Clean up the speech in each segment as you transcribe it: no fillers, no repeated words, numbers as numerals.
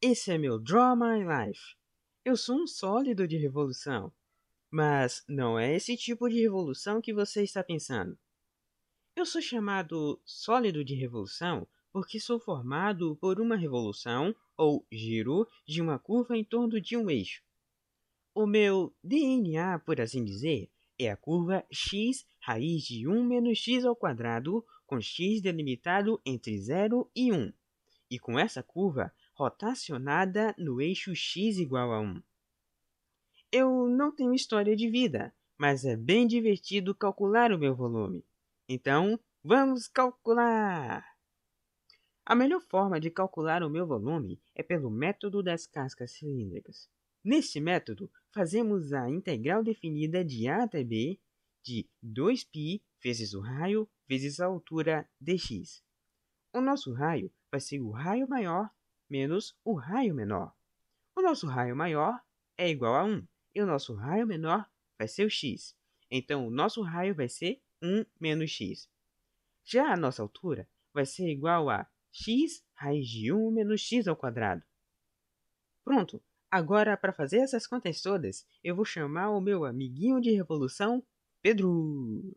Esse é meu Draw My Life. Eu sou um sólido de revolução, mas não é esse tipo de revolução que você está pensando. Eu sou chamado sólido de revolução porque sou formado por uma revolução, ou giro, de uma curva em torno de um eixo. O meu DNA, por assim dizer, é a curva x raiz de 1 menos x ao quadrado, com x delimitado entre 0 e 1, e com essa curva rotacionada no eixo x igual a 1. Eu não tenho história de vida, mas é bem divertido calcular o meu volume. Então, vamos calcular! A melhor forma de calcular o meu volume é pelo método das cascas cilíndricas. Neste método, fazemos a integral definida de a até b de 2π vezes o raio vezes a altura dx. O nosso raio vai ser o raio maior menos o raio menor. O nosso raio maior é igual a 1 e o nosso raio menor vai ser o x. Então, o nosso raio vai ser 1 menos x. Já a nossa altura vai ser igual a x raiz de 1 menos x ao quadrado. Pronto! Agora, para fazer essas contas todas, eu vou chamar o meu amiguinho de revolução, Pedro.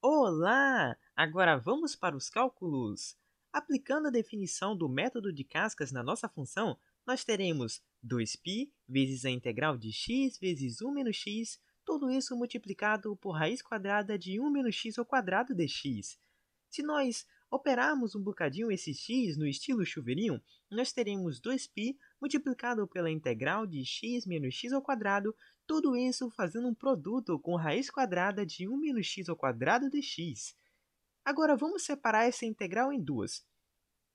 Olá! Agora vamos para os cálculos. Aplicando a definição do método de Cascas na nossa função, nós teremos 2π vezes a integral de x vezes 1 menos x, tudo isso multiplicado por raiz quadrada de 1 menos x ao quadrado dx. Se nós operarmos um bocadinho esse x no estilo chuveirinho, nós teremos 2π multiplicado pela integral de x menos x ao quadrado, tudo isso fazendo um produto com raiz quadrada de 1 menos x ao quadrado dx. Agora vamos separar essa integral em duas.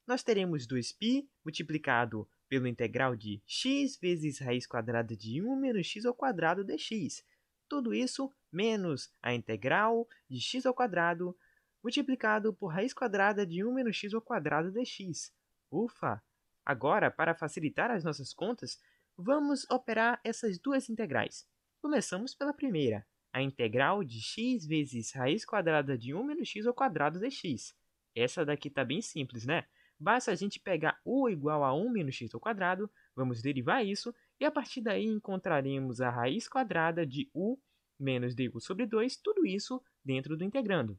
Nós teremos 2π multiplicado pela integral de x vezes raiz quadrada de 1 menos x ao quadrado dx. Tudo isso menos a integral de x ao quadrado multiplicado por raiz quadrada de 1 menos x ao quadrado dx. Ufa! Agora, para facilitar as nossas contas, vamos operar essas duas integrais. Começamos pela primeira, a integral de x vezes raiz quadrada de 1 menos x ao quadrado dx. Essa daqui está bem simples, né? Basta a gente pegar u igual a 1 menos x ao quadrado, vamos derivar isso, e a partir daí encontraremos a raiz quadrada de u menos du sobre 2, tudo isso dentro do integrando.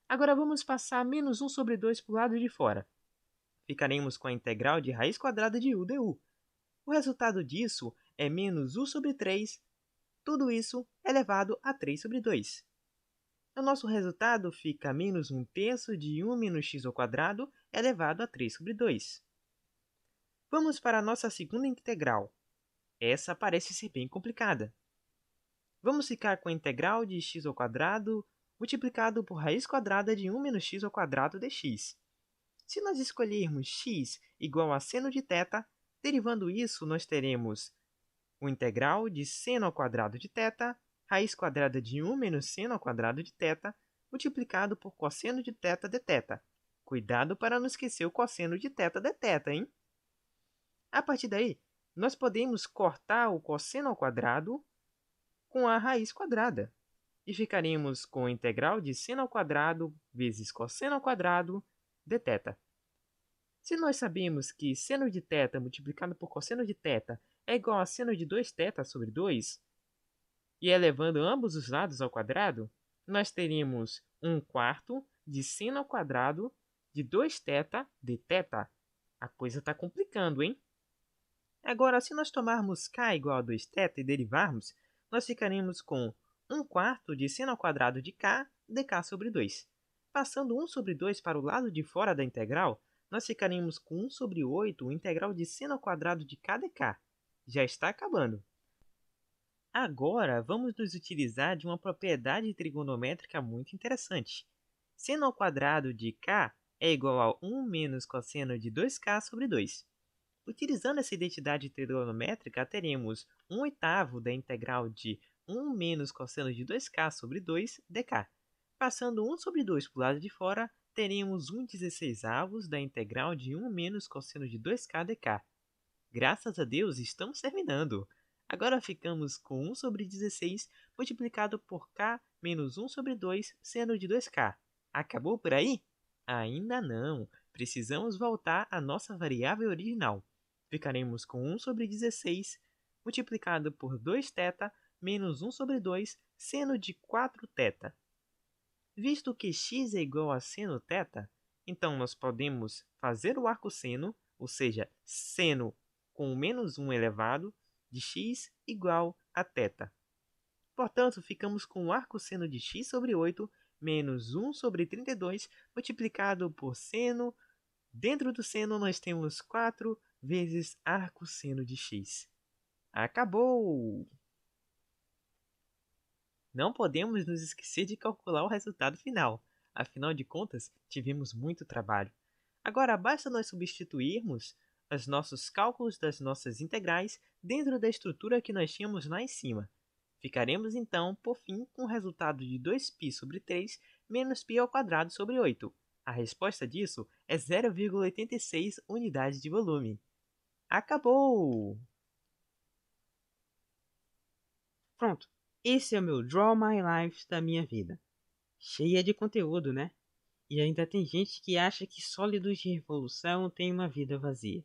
Agora vamos passar menos 1 sobre 2 para o lado de fora. Ficaremos com a integral de raiz quadrada de u du. O resultado disso é menos u sobre 3, tudo isso elevado a 3 sobre 2. O nosso resultado fica menos 1 terço de 1 menos x ao quadrado elevado a 3 sobre 2. Vamos para a nossa segunda integral. Essa parece ser bem complicada. Vamos ficar com a integral de x ao quadrado multiplicado por raiz quadrada de 1 menos x ao quadrado dx. Se nós escolhermos x igual a seno de θ, derivando isso, nós teremos o integral de seno ao quadrado de θ, raiz quadrada de 1 menos seno ao quadrado de θ, multiplicado por cosseno de θ dθ. Cuidado para não esquecer o cosseno de θ dθ, hein? A partir daí, nós podemos cortar o cosseno ao quadrado com a raiz quadrada. E ficaremos com a integral de seno ao quadrado vezes cosseno ao quadrado dθ. Se nós sabemos que seno de θ multiplicado por cosseno de θ é igual a seno de 2θ sobre 2, e elevando ambos os lados ao quadrado, nós teríamos 1 quarto de seno ao quadrado de 2θ dθ. A coisa está complicando, hein? Agora, se nós tomarmos k igual a 2θ e derivarmos, nós ficaremos com 1 quarto de seno ao quadrado de k dk sobre 2. Passando 1 sobre 2 para o lado de fora da integral, nós ficaremos com 1 sobre 8 o integral de seno ao quadrado de k dk. Já está acabando. Agora, vamos nos utilizar de uma propriedade trigonométrica muito interessante. Seno ao quadrado de k é igual a 1 menos cosseno de 2k sobre 2. Utilizando essa identidade trigonométrica, teremos 1/8 da integral de 1 menos cosseno de 2k sobre 2 dk. Passando 1 sobre 2 para o lado de fora, teremos 1/16 da integral de 1 menos cosseno de 2k dk. Graças a Deus, estamos terminando! Agora ficamos com 1 sobre 16 multiplicado por k menos 1 sobre 2 seno de 2k. Acabou por aí? Ainda não! precisamos voltar à nossa variável original. Ficaremos com 1 sobre 16 multiplicado por 2θ menos 1 sobre 2 seno de 4θ. Visto que x é igual a seno θ, então nós podemos fazer o arcosseno, ou seja, seno com menos 1 elevado de x igual a θ. Portanto, ficamos com o arcosseno de x sobre 8 menos 1 sobre 32 multiplicado por seno. Dentro do seno nós temos 4 vezes arcosseno de x. Acabou! Não podemos nos esquecer de calcular o resultado final. Afinal de contas, tivemos muito trabalho. Agora basta nós substituirmos os nossos cálculos das nossas integrais dentro da estrutura que nós tínhamos lá em cima. Ficaremos então, por fim, com o resultado de 2π sobre 3 menos π ao quadrado sobre 8. A resposta disso é 0,86 unidades de volume. Acabou! Pronto, esse é o meu Draw My Life da minha vida. Cheia de conteúdo, né? E ainda tem gente que acha que sólidos de revolução têm uma vida vazia.